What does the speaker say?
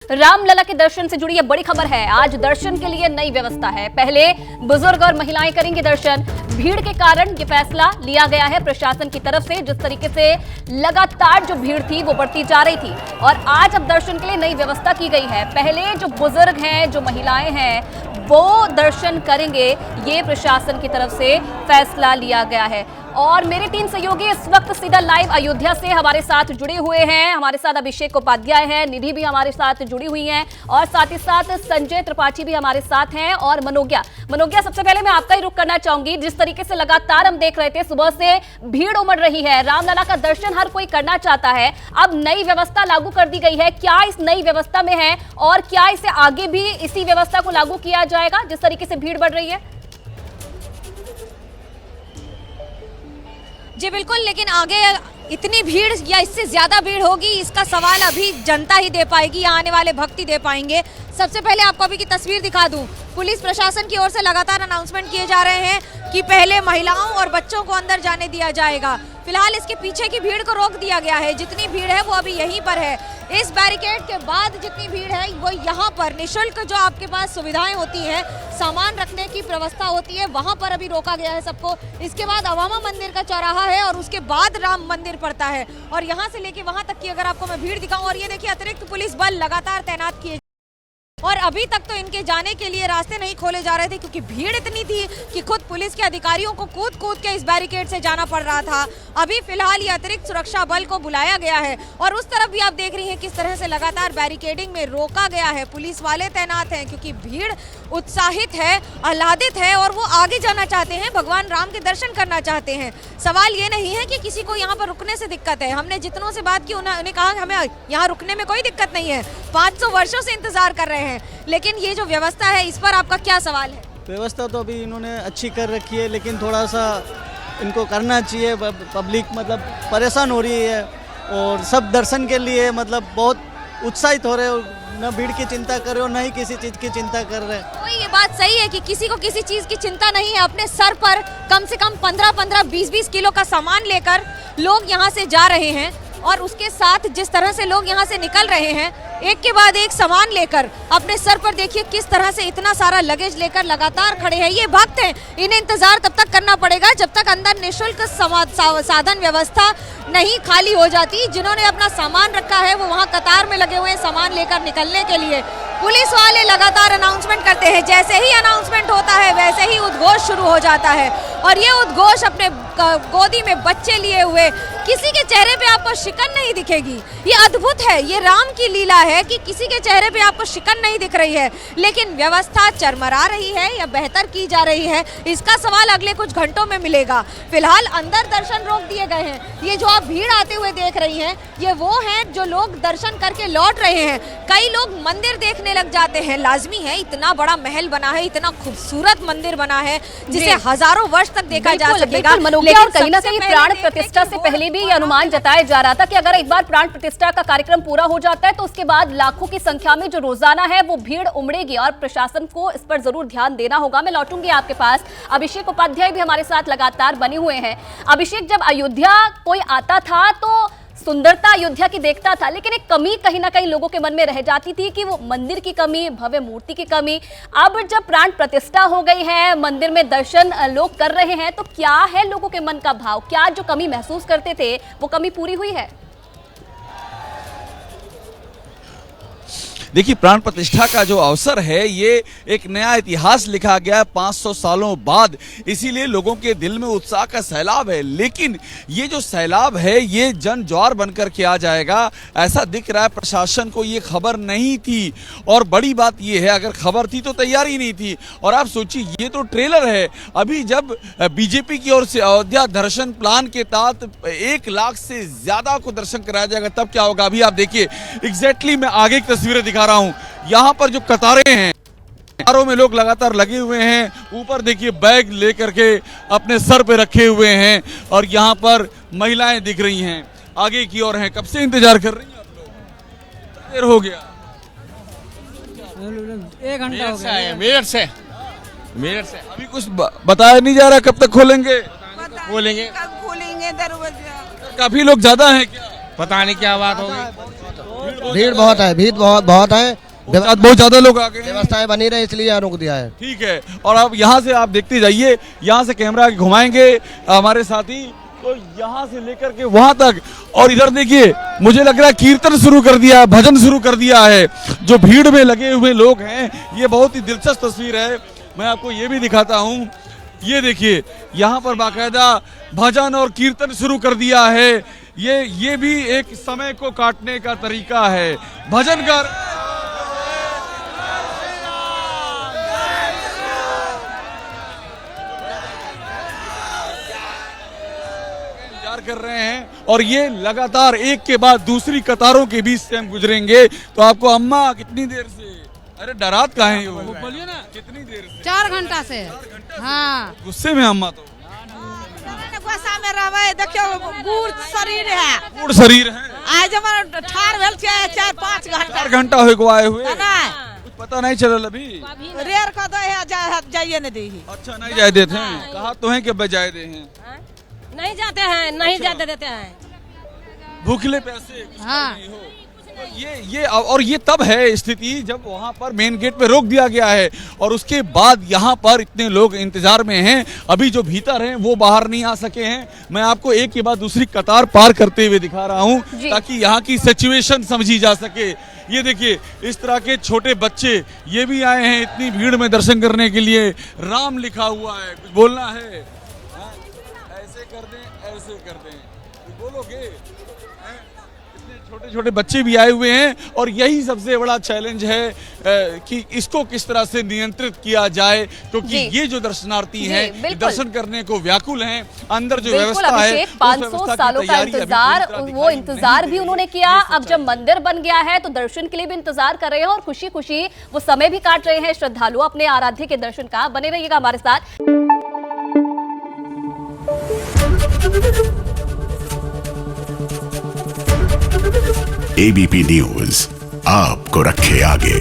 रामलला के दर्शन से जुड़ी ये बड़ी खबर है। आज दर्शन के लिए नई व्यवस्था है। पहले बुजुर्ग और महिलाएं करेंगे दर्शन। भीड़ के कारण ये फैसला लिया गया है प्रशासन की तरफ से। जिस तरीके से लगातार जो भीड़ थी वो बढ़ती जा रही थी और आज अब दर्शन के लिए नई व्यवस्था की गई है। पहले जो बुजुर्ग हैं, जो महिलाएं हैं, वो दर्शन करेंगे, ये प्रशासन की तरफ से फैसला लिया गया है। और मेरे 3 सहयोगी इस वक्त सीधा लाइव अयोध्या से हमारे साथ जुड़े हुए हैं। हमारे साथ अभिषेक उपाध्याय हैं, निधि भी हमारे साथ जुड़ी हुई हैं और साथ ही साथ संजय त्रिपाठी भी हमारे साथ हैं और मनोज्ञा। सबसे पहले मैं आपका ही रुख करना चाहूंगी। जिस तरीके से लगातार हम देख रहे थे सुबह से भीड़ उमड़ रही है, रामलला का दर्शन हर कोई करना चाहता है। अब नई व्यवस्था लागू कर दी गई है। क्या इस नई व्यवस्था में है और क्या इसे आगे भी इसी व्यवस्था को लागू किया जाएगा जिस तरीके से भीड़ बढ़ रही है? जी बिल्कुल, लेकिन आगे इतनी भीड़ या इससे ज्यादा भीड़ होगी इसका सवाल अभी जनता ही दे पाएगी या आने वाले भक्त ही दे पाएंगे। सबसे पहले आपको अभी की तस्वीर दिखा दूं। पुलिस प्रशासन की ओर से लगातार अनाउंसमेंट किए जा रहे हैं कि पहले महिलाओं और बच्चों को अंदर जाने दिया जाएगा। फिलहाल इसके पीछे की भीड़ को रोक दिया गया है। जितनी भीड़ है वो अभी यहीं पर है। इस बैरिकेड के बाद जितनी भीड़ है वो यहाँ पर निःशुल्क जो आपके पास सुविधाएं होती हैं, सामान रखने की व्यवस्था होती है, वहां पर अभी रोका गया है सबको। इसके बाद अवामा मंदिर का चौराहा है और उसके बाद राम मंदिर पड़ता है और यहाँ से लेके वहां तक की अगर आपको मैं भीड़ दिखाऊं, और ये देखिए अतिरिक्त पुलिस बल लगातार तैनात किए और अभी तक तो इनके जाने के लिए रास्ते नहीं खोले जा रहे थे क्योंकि भीड़ इतनी थी कि खुद पुलिस के अधिकारियों को कूद के इस बैरिकेड से जाना पड़ रहा था। अभी फिलहाल ये अतिरिक्त सुरक्षा बल को बुलाया गया है और उस तरफ भी आप देख रही हैं किस तरह से लगातार बैरिकेडिंग में रोका गया है। पुलिस वाले तैनात हैं क्योंकि भीड़ उत्साहित है, आह्लादित है और वो आगे जाना चाहते हैं, भगवान राम के दर्शन करना चाहते हैं। सवाल ये नहीं है कि किसी को यहाँ पर रुकने से दिक्कत है। हमने जितनों से बात की उन्होंने कहा हमें यहाँ रुकने में कोई दिक्कत नहीं है, 500 वर्षों से इंतजार कर रहे हैं। लेकिन ये जो व्यवस्था है इस पर आपका क्या सवाल है? व्यवस्था तो अभी इन्होंने अच्छी कर रखी है लेकिन थोड़ा सा इनको करना चाहिए। पब्लिक मतलब परेशान हो रही है और सब दर्शन के लिए मतलब बहुत उत्साहित हो रहे हो, न भीड़ की चिंता कर रहे हो न ही किसी चीज़ की चिंता कर रहे हैं। तो ये बात सही है कि किसी को किसी चीज़ की चिंता नहीं है। अपने सर पर कम से कम 15-15, 20-20 किलो का सामान लेकर लोग यहाँ से जा रहे हैं और उसके साथ जिस तरह से लोग यहाँ से निकल रहे हैं एक के बाद एक सामान लेकर, अपने सर पर देखिए किस तरह से इतना सारा लगेज लेकर लगातार खड़े हैं। ये भक्त हैं, इन्हें इंतजार तब तक करना पड़ेगा जब तक अंदर निःशुल्क साधन व्यवस्था नहीं खाली हो जाती। जिन्होंने अपना सामान रखा है वो वहाँ कतार में लगे हुए हैं सामान लेकर निकलने के लिए। पुलिस वाले लगातार अनाउंसमेंट करते हैं, जैसे ही अनाउंसमेंट होता है वैसे ही उद्घोष शुरू हो जाता है और ये उद्घोष अपने गोदी में बच्चे लिए हुए, किसी के चेहरे पे आपको शिकन नहीं दिखेगी। ये अद्भुत है, ये राम की लीला है कि किसी के चेहरे पे आपको शिकन नहीं दिख रही है। लेकिन व्यवस्था चरमरा रही है या बेहतर की जा रही है, इसका सवाल अगले कुछ घंटों में मिलेगा। फिलहाल अंदर दर्शन रोक दिए गए हैं। ये जो आप भीड़ आते हुए देख रही हैं ये वो हैं जो लोग दर्शन करके लौट रहे हैं। कई लोग मंदिर देखने लग जाते हैं, लाजमी है, इतना बड़ा महल बना है, इतना खूबसूरत मंदिर बना है जिसे हजारों वर्ष तक देखा जा सकेगा। और कहीं ना कहीं प्राण प्रतिष्ठा से पहले भी ये अनुमान जताया जा रहा था कि अगर एक बार प्राण प्रतिष्ठा का कार्यक्रम पूरा हो जाता है तो उसके बाद लाखों की संख्या में जो रोजाना है वो भीड़ उमड़ेगी और प्रशासन को इस पर जरूर ध्यान देना होगा। मैं लौटूंगी आपके पास। अभिषेक उपाध्याय भी हमारे साथ लगातार बने हुए हैं। अभिषेक, जब अयोध्या कोई आता था तो सुंदरता अयोध्या की देखता था, लेकिन एक कमी कहीं ना कहीं लोगों के मन में रह जाती थी कि वो मंदिर की कमी, भव्य मूर्ति की कमी। अब जब प्राण प्रतिष्ठा हो गई है, मंदिर में दर्शन लोग कर रहे हैं, तो क्या है लोगों के मन का भाव? क्या जो कमी महसूस करते थे वो कमी पूरी हुई है? देखिए, प्राण प्रतिष्ठा का जो अवसर है ये एक नया इतिहास लिखा गया है 500 सालों बाद, इसीलिए लोगों के दिल में उत्साह का सैलाब है। लेकिन ये जो सैलाब है ये जन ज्वार बनकर के आ जाएगा ऐसा दिख रहा है। प्रशासन को ये खबर नहीं थी और बड़ी बात ये है अगर खबर थी तो तैयारी नहीं थी। और आप सोचिए, ये तो ट्रेलर है। अभी जब बीजेपी की ओर से अयोध्या दर्शन प्लान के तहत 1 लाख से ज्यादा को दर्शन कराया जाएगा तब क्या होगा। अभी आप देखिए एग्जैक्टली मैं आगे की तस्वीरें दिखा रहा हूं। यहां पर जो कतारें हैं, कतारों में लोग लगातार लगे हुए हैं। ऊपर देखिए बैग लेकर के अपने सर पे रखे हुए हैं और यहां पर महिलाएं दिख रही हैं, आगे की ओर हैं। कब से इंतजार कर रही हैं आप लोग? देर हो गया? 1 घंटा हो गया। मिनट से अभी कुछ बताया नहीं जा रहा कब तक खोलेंगे? खोलेंगे, कब खोलेंगे दरवाजा? काफी लोग ज्यादा हैं क्या? पता नहीं क्या बात होगी। भीड़ बहुत है, भीड़ बहुत है। बहुत ज्यादा लोग आ गए हैं। व्यवस्थाएं बनी रहे इसलिए यहाँ रोक दिया है। ठीक है, और अब यहाँ से आप देखते जाइए, यहाँ से कैमरा घुमाएंगे हमारे साथी, तो यहाँ से लेकर के वहां तक, और इधर देखिए मुझे लग रहा है कीर्तन शुरू कर दिया है, भजन शुरू कर दिया है। जो भीड़ में लगे हुए लोग हैं, ये बहुत ही दिलचस्प तस्वीर है। मैं आपको ये भी दिखाता हूँ, ये देखिए यहाँ पर बाकायदा भजन और कीर्तन शुरू कर दिया है। ये भी एक समय को काटने का तरीका है। भजन कर कर रहे हैं, और ये लगातार एक के बाद दूसरी कतारों के बीच से हम गुजरेंगे। तो आपको अम्मा कितनी देर से, अरे डरात कहाँ है वो, बोलिए ना, कितनी देर से? 4 घंटा से। हाँ, गुस्से में अम्मा तो गुस्सा में रहबे, देखियो बूढ़ शरीर है, बूढ़ शरीर है। आज हमारा ठार भेल छै 4-5 घंटा, 4 घंटा हुए को आए हुए, नहीं कुछ पता नहीं चलल अभी। रेर का दे है, जाइए नहीं दी। अच्छा, नहीं जाए देते हैं, कहा तो है कि बजाए दे हैं, नहीं जाते हैं, नहीं जाते देते हैं। भूखले पैसे कुछ हाँ। नहीं हो। तो ये तब है स्थिति जब वहां पर मेन गेट पे रोक दिया गया है, और उसके बाद यहाँ पर इतने लोग इंतजार में हैं। अभी जो भीतर हैं वो बाहर नहीं आ सके हैं। मैं आपको एक के बाद दूसरी कतार पार करते हुए दिखा रहा हूँ, ताकि यहाँ की सिचुएशन समझी जा सके। ये देखिए इस तरह के छोटे बच्चे ये भी आए हैं इतनी भीड़ में दर्शन करने के लिए। राम लिखा हुआ है, कुछ बोलना है? ऐसे कर दें, बोलोगे? इतने छोटे छोटे बच्चे भी आए हुए हैं, और यही सबसे बड़ा चैलेंज है कि इसको किस तरह से नियंत्रित किया जाए, क्योंकि ये जो दर्शनार्थी हैं दर्शन करने को व्याकुल हैं। अंदर जो व्यवस्था है, 500 सालों का इंतजार, वो इंतजार भी उन्होंने किया। अब जब मंदिर बन गया है तो दर्शन के लिए भी इंतजार कर रहे हैं, और खुशी खुशी वो समय भी काट रहे हैं श्रद्धालु अपने आराध्य के दर्शन का। बने रहिएगा हमारे साथ। एबीपी न्यूज आपको रखे आगे।